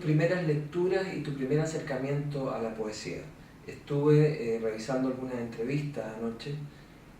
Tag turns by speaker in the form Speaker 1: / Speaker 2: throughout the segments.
Speaker 1: primeras lecturas y tu primer acercamiento a la poesía? Estuve revisando algunas entrevistas anoche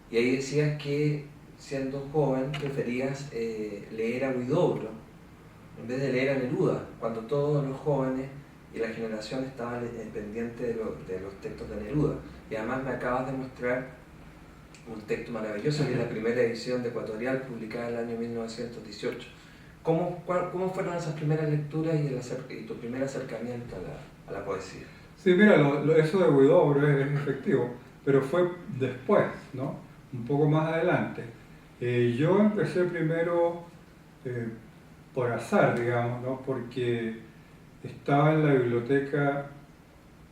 Speaker 1: y ahí decías que siendo joven preferías leer a Huidobro en vez de leer a Neruda, cuando todos los jóvenes y la generación estaban pendientes de los textos de Neruda. Y además me acabas de mostrar un texto maravilloso que es la primera edición de Ecuatorial publicada en el año 1918. ¿Cómo fueron esas primeras lecturas y tu primer acercamiento a la poesía?
Speaker 2: Sí, mira, eso de Huidobro es efectivo, pero fue después, ¿no? Un poco más adelante. Yo empecé primero por azar, digamos, ¿no? Porque estaba en la biblioteca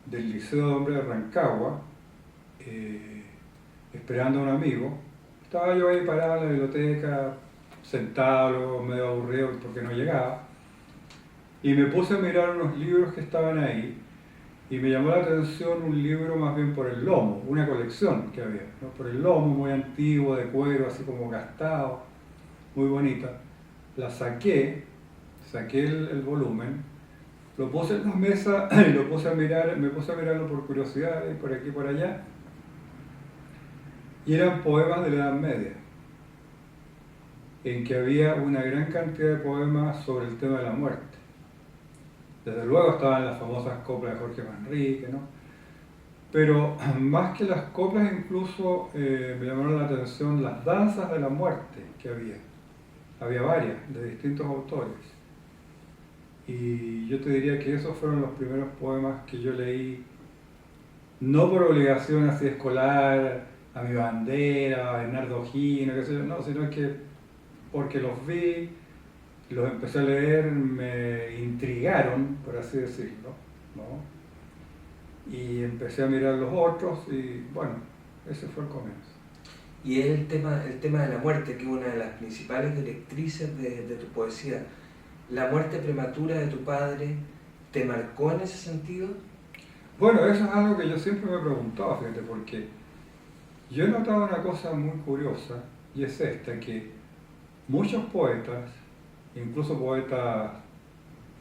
Speaker 2: del Liceo de Hombres de Rancagua, esperando a un amigo. Estaba yo ahí parado en la biblioteca, sentado, medio aburrido porque no llegaba, y me puse a mirar unos libros que estaban ahí, y me llamó la atención un libro más bien por el lomo, una colección que había, ¿no? Por el lomo, muy antiguo, de cuero, así como gastado, muy bonita. La saqué el volumen, lo puse en la mesa y me puse a mirarlo por curiosidad, y por aquí y por allá, y eran poemas de la Edad Media, en que había una gran cantidad de poemas sobre el tema de la muerte. Desde luego estaban las famosas coplas de Jorge Manrique, ¿no? Pero más que las coplas incluso me llamaron la atención las danzas de la muerte que había. Había varias, de distintos autores. Y yo te diría que esos fueron los primeros poemas que yo leí, no por obligación así escolar, a mi bandera, a Bernardo Gino, qué sé yo, no, sino que porque los vi, los empecé a leer, me intrigaron, por así decirlo, ¿no? Y empecé a mirar los otros y bueno, ese fue el comienzo.
Speaker 1: Y es el tema de la muerte, que es una de las principales directrices de tu poesía. ¿La muerte prematura de tu padre te marcó en ese sentido?
Speaker 2: Bueno, eso es algo que yo siempre me he preguntado, fíjate, porque yo he notado una cosa muy curiosa, y es esta, que muchos poetas, incluso poetas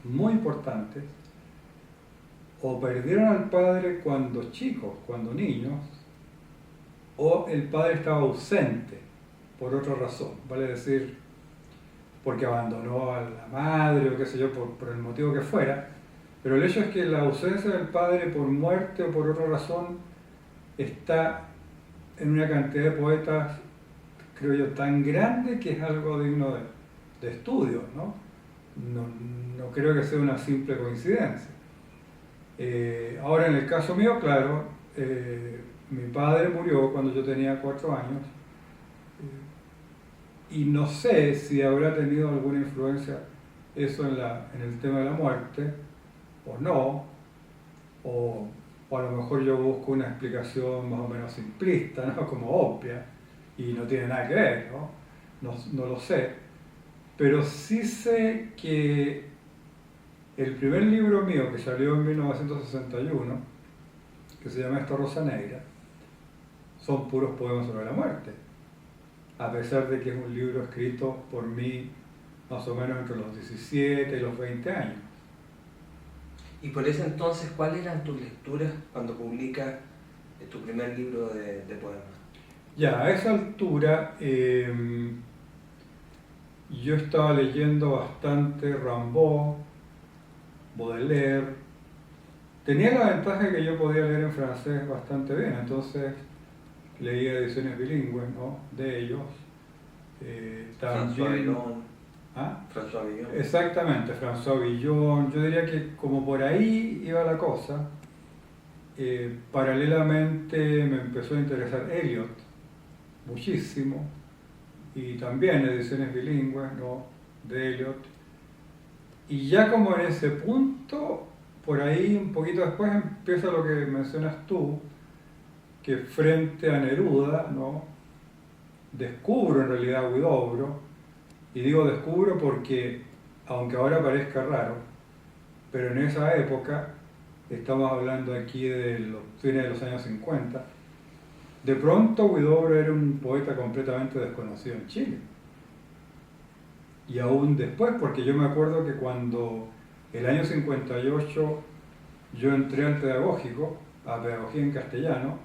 Speaker 2: muy importantes, o perdieron al padre cuando chicos, cuando niños, o el padre estaba ausente por otra razón, vale decir, porque abandonó a la madre o qué sé yo, por el motivo que fuera, pero el hecho es que la ausencia del padre por muerte o por otra razón está en una cantidad de poetas, creo yo, tan grande que es algo digno de estudio, ¿no? No creo que sea una simple coincidencia. Ahora, en el caso mío, claro, mi padre murió cuando yo tenía 4 años, y no sé si habrá tenido alguna influencia eso en el tema de la muerte, o no, o a lo mejor yo busco una explicación más o menos simplista, ¿no? Como obvia, y no tiene nada que ver, ¿no? No lo sé, pero sí sé que el primer libro mío que salió en 1961, que se llama Esta Rosa Negra, son puros poemas sobre la muerte, a pesar de que es un libro escrito por mí más o menos entre los 17 y los 20 años.
Speaker 1: Y por ese entonces, ¿cuáles eran tus lecturas cuando publicas tu primer libro de poemas?
Speaker 2: Ya, a esa altura yo estaba leyendo bastante Rimbaud, Baudelaire. Tenía la ventaja de que yo podía leer en francés bastante bien, entonces leía ediciones bilingües, ¿no? De ellos.
Speaker 1: François Villon.
Speaker 2: ¿Ah?
Speaker 1: François Villon.
Speaker 2: Exactamente, François Villon. Yo diría que como por ahí iba la cosa. Paralelamente me empezó a interesar Eliot muchísimo, y también ediciones bilingües, ¿no? De Eliot. Y ya como en ese punto, por ahí un poquito después empieza lo que mencionas tú, que frente a Neruda, ¿no? Descubro en realidad a Huidobro, y digo descubro porque, aunque ahora parezca raro, pero en esa época, estamos hablando aquí de los fines de los años 50, de pronto Huidobro era un poeta completamente desconocido en Chile. Y aún después, porque yo me acuerdo que cuando El año 58 yo entré al pedagógico, a pedagogía en castellano,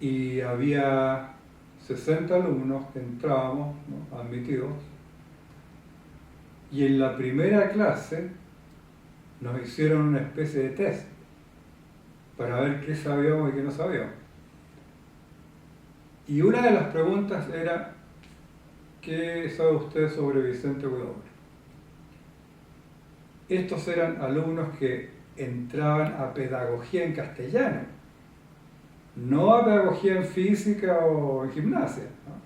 Speaker 2: y había 60 alumnos que entrábamos, ¿no?, admitidos, y en la primera clase nos hicieron una especie de test para ver qué sabíamos y qué no sabíamos. Y una de las preguntas era: ¿qué sabe usted sobre Vicente Huidobro? Estos eran alumnos que entraban a pedagogía en castellano, no a pedagogía en física o en gimnasia, ¿no?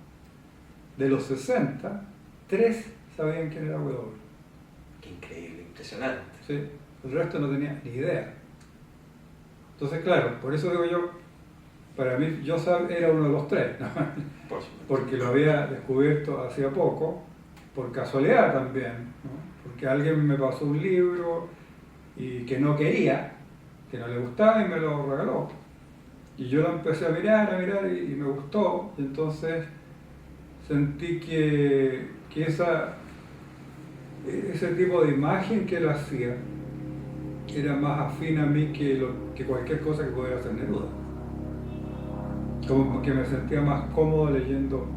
Speaker 2: De los 60, 3 sabían quién era Huidobro.
Speaker 1: Qué increíble, impresionante.
Speaker 2: Sí, el resto no tenía ni idea. Entonces, claro, por eso digo yo, para mí, yo era uno de los 3, ¿no? Porque lo había descubierto hacía poco, por casualidad también, ¿no? Porque alguien me pasó un libro y que no quería, que no le gustaba y me lo regaló. Y yo lo empecé a mirar y me gustó, y entonces sentí que ese tipo de imagen que él hacía era más afín a mí que cualquier cosa que pudiera hacer Neruda. Como que me sentía más cómodo leyendo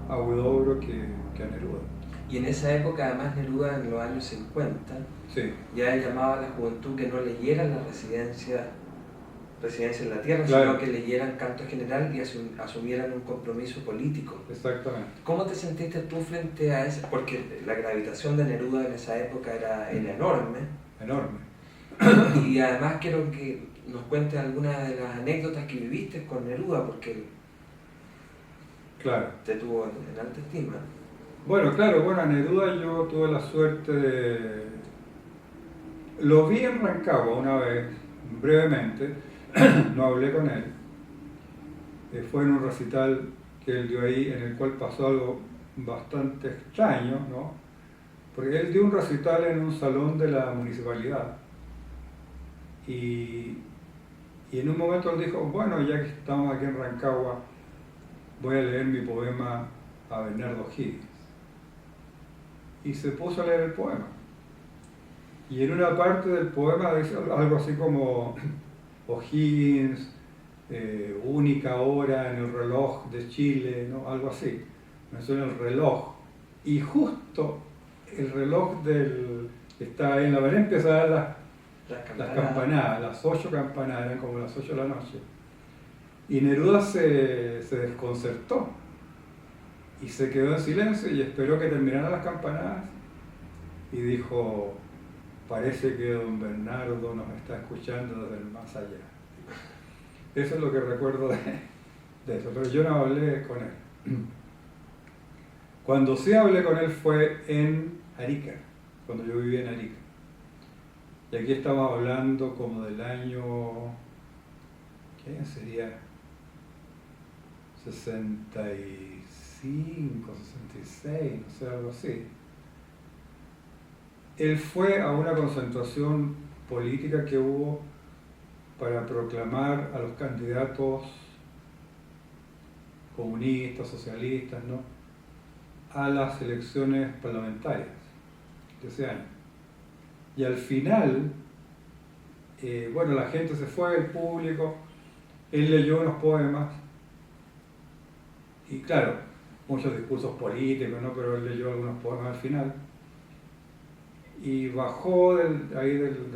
Speaker 2: a Huidobro que a Neruda.
Speaker 1: Y en esa época, además, Neruda, en los años 50,
Speaker 2: sí,
Speaker 1: ya llamaba a la juventud que no leyeran la Residencia en la Tierra,
Speaker 2: claro,
Speaker 1: sino que leyeran Canto General y asumieran un compromiso político.
Speaker 2: Exactamente.
Speaker 1: ¿Cómo te sentiste tú frente a eso? Porque la gravitación de Neruda en esa época era enorme.
Speaker 2: Enorme.
Speaker 1: Y además quiero que nos cuentes algunas de las anécdotas que viviste con Neruda, porque
Speaker 2: claro,
Speaker 1: te tuvo en alta estima.
Speaker 2: Bueno, a Neruda yo tuve la suerte de... Lo vi en Rancagua una vez, brevemente, no hablé con él. Fue en un recital que él dio ahí, en el cual pasó algo bastante extraño, ¿no? Porque él dio un recital en un salón de la municipalidad. Y en un momento él dijo: bueno, ya que estamos aquí en Rancagua, voy a leer mi poema a Bernardo Higgins. Y se puso a leer el poema. Y en una parte del poema dice algo así como: O'Higgins, única hora en el reloj de Chile, ¿no? Algo así. Menciona el reloj. Y justo el reloj que está ahí en la pared empieza a dar las campanadas, las 8 campanadas, eran como las 8 de la noche. Y Neruda se desconcertó y se quedó en silencio y esperó que terminaran las campanadas y dijo: parece que don Bernardo nos está escuchando desde el más allá. Eso es lo que recuerdo de eso, pero yo no hablé con él. Cuando sí hablé con él fue en Arica, cuando yo vivía en Arica. Y aquí estamos hablando como del año, ¿qué sería? 65, 66, no sé, algo así. Él fue a una concentración política que hubo para proclamar a los candidatos comunistas, socialistas, ¿no?, a las elecciones parlamentarias de ese año. Y al final, bueno, la gente se fue, el público, él leyó unos poemas, y claro, muchos discursos políticos, ¿no?, pero él leyó algunos poemas al final, y bajó de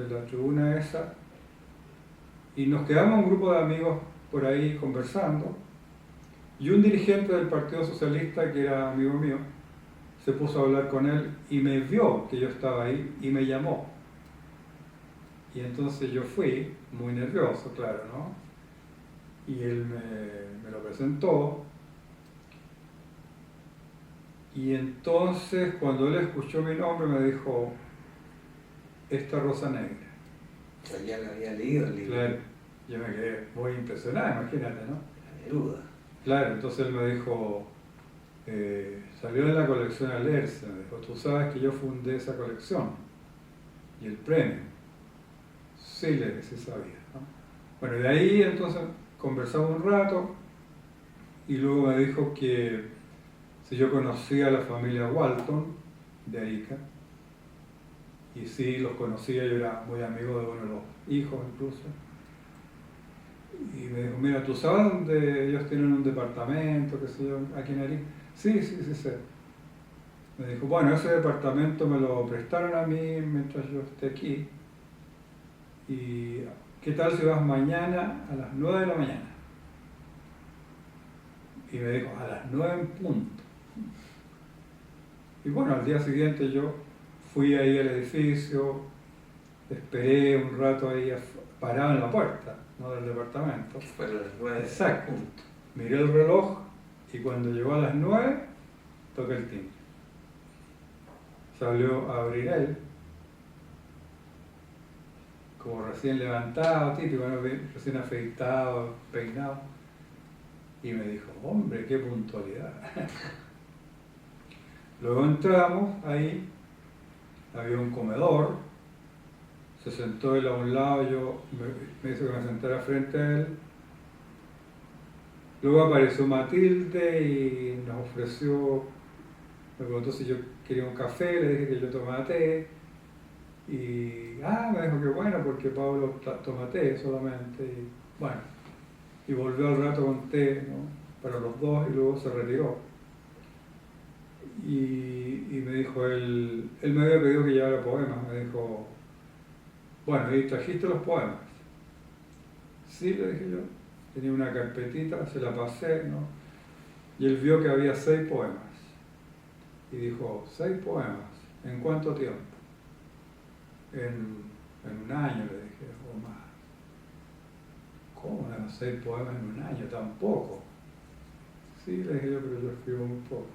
Speaker 2: la tribuna esa, y nos quedamos un grupo de amigos por ahí conversando, y un dirigente del Partido Socialista, que era amigo mío, se puso a hablar con él y me vio que yo estaba ahí y me llamó. Y entonces yo fui, muy nervioso, claro, ¿no? Y él me lo presentó. Y entonces, cuando él escuchó mi nombre, me dijo: esta rosa negra.
Speaker 1: O sea, ya la había leído el libro.
Speaker 2: Claro, yo me quedé muy impresionado, imagínate, ¿no?
Speaker 1: La Neruda.
Speaker 2: Claro, entonces él me dijo, salió de la colección a leerse, me dijo: tú sabes que yo fundé esa colección. Y el premio. Sí, sí sabía, ¿no? Bueno, de ahí entonces conversamos un rato y luego me dijo que si yo conocía a la familia Walton de Arica, y sí, los conocía, yo era muy amigo de uno de los hijos incluso. Y me dijo, mira, ¿tú sabes dónde ellos tienen un departamento, qué sé yo, aquí en Arica? Sí, sé. Me dijo, bueno, ese departamento me lo prestaron a mí mientras yo esté aquí. ¿Y qué tal si vas mañana a las 9 de la mañana? Y me dijo, a las 9 en punto. Y bueno, al día siguiente yo fui ahí al edificio, esperé un rato ahí parado en la puerta, ¿no?, del departamento.
Speaker 1: Que fueron las 9.
Speaker 2: Exacto. Miré el reloj y cuando llegó a las 9, toqué el timbre. Salió a abrir él, como recién levantado, típico, ¿no?, recién afeitado, peinado, y me dijo, hombre, qué puntualidad. Luego entramos ahí, había un comedor, se sentó él a un lado, yo me hizo que me sentara frente a él. Luego apareció Matilde y nos ofreció, me preguntó si yo quería un café, le dije que yo tomaba té. Y me dijo que bueno, porque Pablo toma té solamente. Y bueno, y volvió al rato con té, ¿no?, para los dos, y luego se retiró. Y me dijo, él me había pedido que llevara poemas, me dijo, bueno, ¿y trajiste los poemas? Sí, le dije yo, tenía una carpetita, se la pasé, ¿no? Y él vio que había 6 poemas. Y dijo, 6 poemas, ¿en cuánto tiempo? En un año, le dije, o más. ¿Cómo? 6 poemas en un año, tampoco. Sí, le dije yo, pero yo escribo muy poco.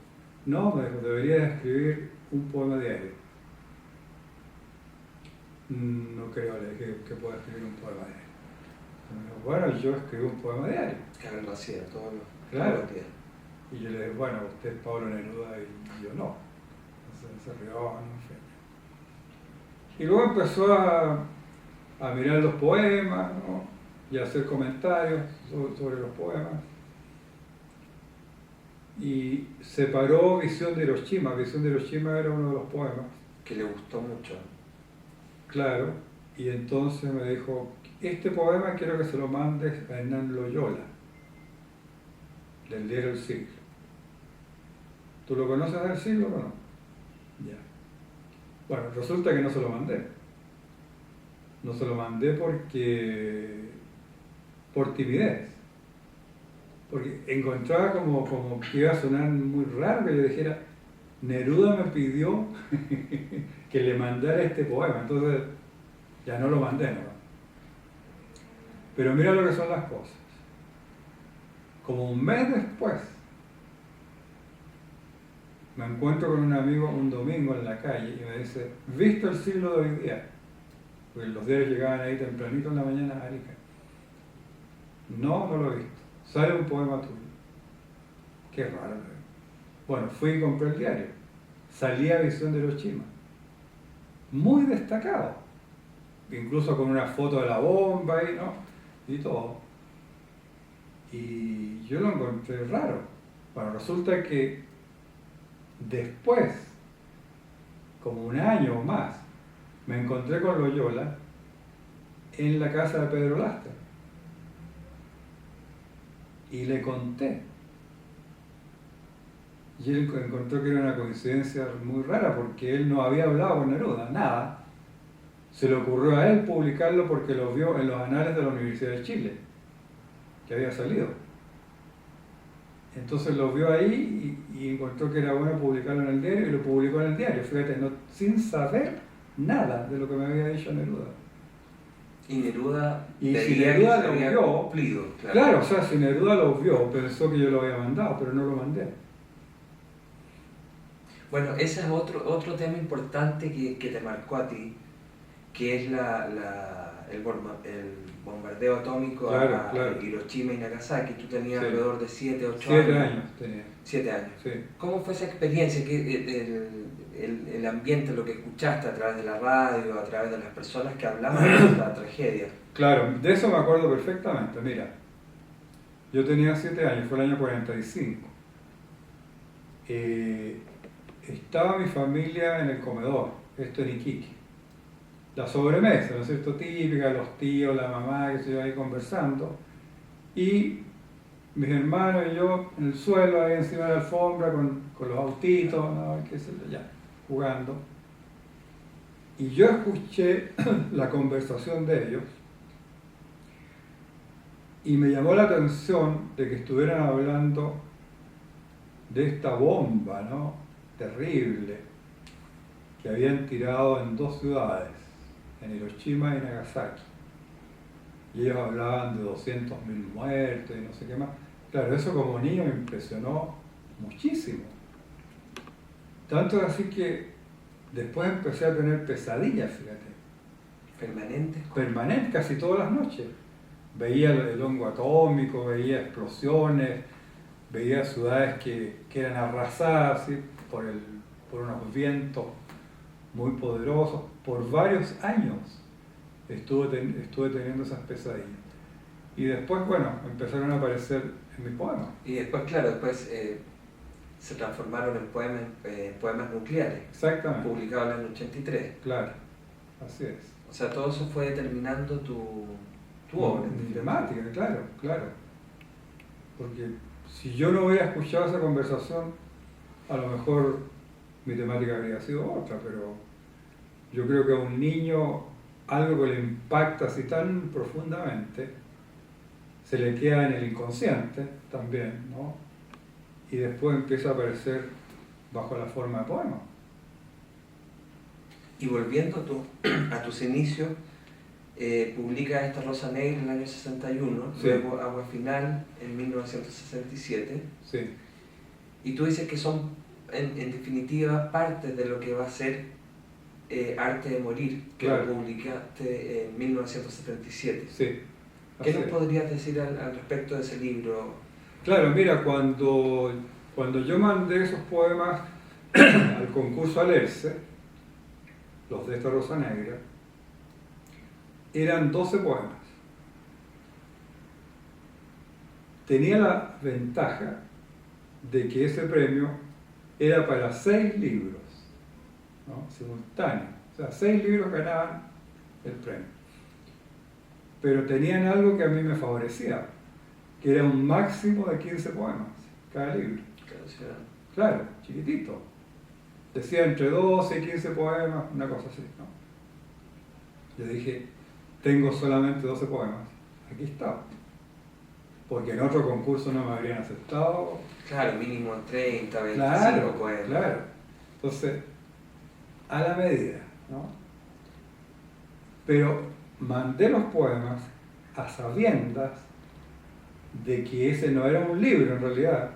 Speaker 2: No, me dijo, deberías escribir un poema diario. No creo, le dije, que pueda escribir un poema diario. Me dijo, bueno, yo escribo un poema diario.
Speaker 1: Claro, lo hacía todos
Speaker 2: Claro.
Speaker 1: los días.
Speaker 2: Y yo le dije, bueno, usted es Pablo Neruda y yo no. Entonces se rió, no sé. Y luego empezó a mirar los poemas, ¿no?, y a hacer comentarios sobre los poemas. Y separó Visión de Hiroshima. Visión de Hiroshima era uno de los poemas.
Speaker 1: Que le gustó mucho.
Speaker 2: Claro, y entonces me dijo, este poema quiero que se lo mandes a Hernán Loyola, del diario El Siglo. ¿Tú lo conoces del Siglo o no? Ya. Bueno, resulta que no se lo mandé. No se lo mandé por timidez. Porque encontraba como que iba a sonar muy raro que yo dijera, Neruda me pidió que le mandara este poema, entonces ya no lo mandé, ¿no? Pero mira lo que son las cosas. Como un mes después, me encuentro con un amigo un domingo en la calle y me dice, ¿visto El Siglo de hoy día? Porque los diarios llegaban ahí tempranito en la mañana a Arica. No lo he visto. Sale un poema tuyo. Qué raro. Bueno, fui y compré el diario. Salía Visión de Hiroshima. Muy destacado. Incluso con una foto de la bomba ahí, ¿no?, y todo. Y yo lo encontré raro. Bueno, resulta que después, como un año o más, me encontré con Loyola en la casa de Pedro Lastra. Y le conté. Y él encontró que era una coincidencia muy rara porque él no había hablado con Neruda, nada. Se le ocurrió a él publicarlo porque lo vio en los anales de la Universidad de Chile, que había salido. Entonces lo vio ahí y encontró que era bueno publicarlo en el diario y lo publicó en el diario, fíjate, sin saber nada de lo que me había dicho Neruda.
Speaker 1: Y Neruda,
Speaker 2: si Neruda lo vio,
Speaker 1: cumplido,
Speaker 2: claro, o sea, si Neruda lo vio, pensó que yo lo había mandado, pero no lo mandé.
Speaker 1: Bueno, ese es otro tema importante que te marcó a ti, que es el bombardeo atómico a Hiroshima y Nagasaki. Tú tenías alrededor de 7, 8 años.
Speaker 2: 7 años tenía.
Speaker 1: 7 años.
Speaker 2: Sí.
Speaker 1: ¿Cómo fue esa experiencia? El ambiente, lo que escuchaste a través de la radio, a través de las personas que hablaban de la tragedia?
Speaker 2: Claro, de eso me acuerdo perfectamente. Mira, yo tenía 7 años, fue el año 45. Estaba mi familia en el comedor, esto en Iquique. la sobremesa, ¿no es cierto? Típica, los tíos, la mamá, que se iba ahí conversando. Y mis hermanos y yo en el suelo, ahí encima de la alfombra, con los autitos, ¿no? Qué sé yo, ya, jugando. Y yo escuché la conversación de ellos y me llamó la atención de que estuvieran hablando de esta bomba, ¿no? Terrible, que habían tirado en 2 ciudades, en Hiroshima y Nagasaki. Y ellos hablaban de 200.000 muertos y no sé qué más. Claro, eso como niño me impresionó muchísimo. Tanto es así que después empecé a tener pesadillas, fíjate.
Speaker 1: ¿Permanentes?
Speaker 2: Permanentes, casi todas las noches. Veía el hongo atómico, veía explosiones, veía ciudades que eran arrasadas, ¿sí? por unos vientos muy poderosos. Por varios años estuve teniendo esas pesadillas. Y después, bueno, empezaron a aparecer en mis poemas.
Speaker 1: Y después, claro, se transformaron en poemas nucleares.
Speaker 2: Exactamente.
Speaker 1: Publicados en el 83.
Speaker 2: Claro, así es.
Speaker 1: O sea, todo eso fue determinando tu obra.
Speaker 2: Mi temática, claro, claro. Porque si yo no hubiera escuchado esa conversación, a lo mejor mi temática habría sido otra, pero yo creo que a un niño algo que le impacta así tan profundamente, se le queda en el inconsciente también, ¿no? Y después empieza a aparecer bajo la forma de poema.
Speaker 1: Y volviendo a tus inicios, publicas Esta Rosa Negra en el año 61,
Speaker 2: Sí.
Speaker 1: luego Agua Final en 1967.
Speaker 2: Sí,
Speaker 1: Y tú dices que son, en definitiva, partes de lo que va a ser Arte de Morir, que
Speaker 2: claro.
Speaker 1: lo publicaste en 1977.
Speaker 2: Sí.
Speaker 1: ¿Qué
Speaker 2: así
Speaker 1: nos
Speaker 2: es.
Speaker 1: podrías decir al respecto de ese libro?
Speaker 2: Claro, mira, cuando yo mandé esos poemas al concurso Alerce, los de Esta Rosa Negra, eran 12 poemas. Tenía la ventaja de que ese premio era para 6 libros, ¿no? Simultáneos. O sea, 6 libros ganaban el premio. Pero tenían algo que a mí me favorecía, que era un máximo de 15 poemas cada libro. Claro, chiquitito. Decía entre 12 y 15 poemas, una cosa así, ¿no? Yo dije, tengo solamente 12 poemas, aquí está. Porque en otro concurso no me habrían aceptado.
Speaker 1: Claro, mínimo 30, 25
Speaker 2: Claro,
Speaker 1: poemas.
Speaker 2: claro. Entonces, a la medida, ¿no? Pero mandé los poemas a sabiendas de que ese no era un libro en realidad,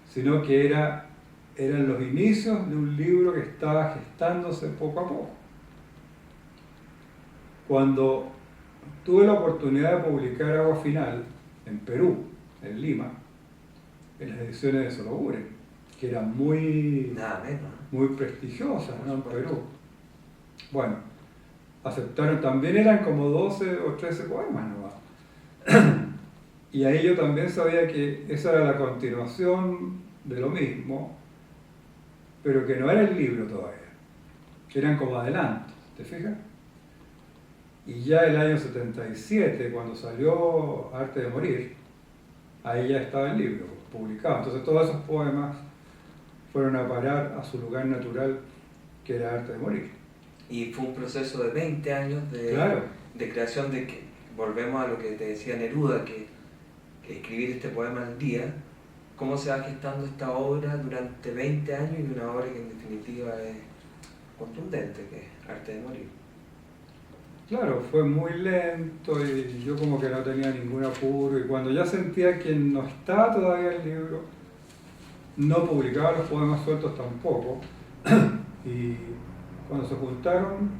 Speaker 2: sino que eran los inicios de un libro que estaba gestándose poco a poco. Cuando tuve la oportunidad de publicar Agua Final en Perú, en Lima, en las ediciones de Sologuren, que eran muy prestigiosas, ¿no? En Perú. Bueno, aceptaron, también eran como 12 o 13 poemas nomás. Y ahí yo también sabía que esa era la continuación de lo mismo, pero que no era el libro todavía, que eran como adelantos, ¿te fijas? Y ya el año 77, cuando salió Arte de Morir, ahí ya estaba el libro publicado. Entonces todos esos poemas fueron a parar a su lugar natural, que era Arte de Morir.
Speaker 1: Y fue un proceso de 20 años de creación, de que volvemos a lo que te decía Neruda, que escribir este poema al día, cómo se va gestando esta obra durante 20 años y una obra que en definitiva es contundente, que es Arte de Morir.
Speaker 2: Claro, fue muy lento y yo como que no tenía ningún apuro, y cuando ya sentía que no estaba todavía el libro, no publicaba los poemas sueltos tampoco, y cuando se juntaron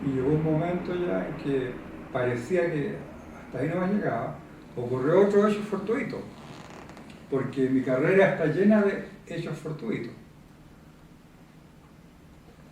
Speaker 2: y llegó un momento ya en que parecía que hasta ahí no me llegaba, ocurrió otro hecho fortuito, porque mi carrera está llena de hechos fortuitos.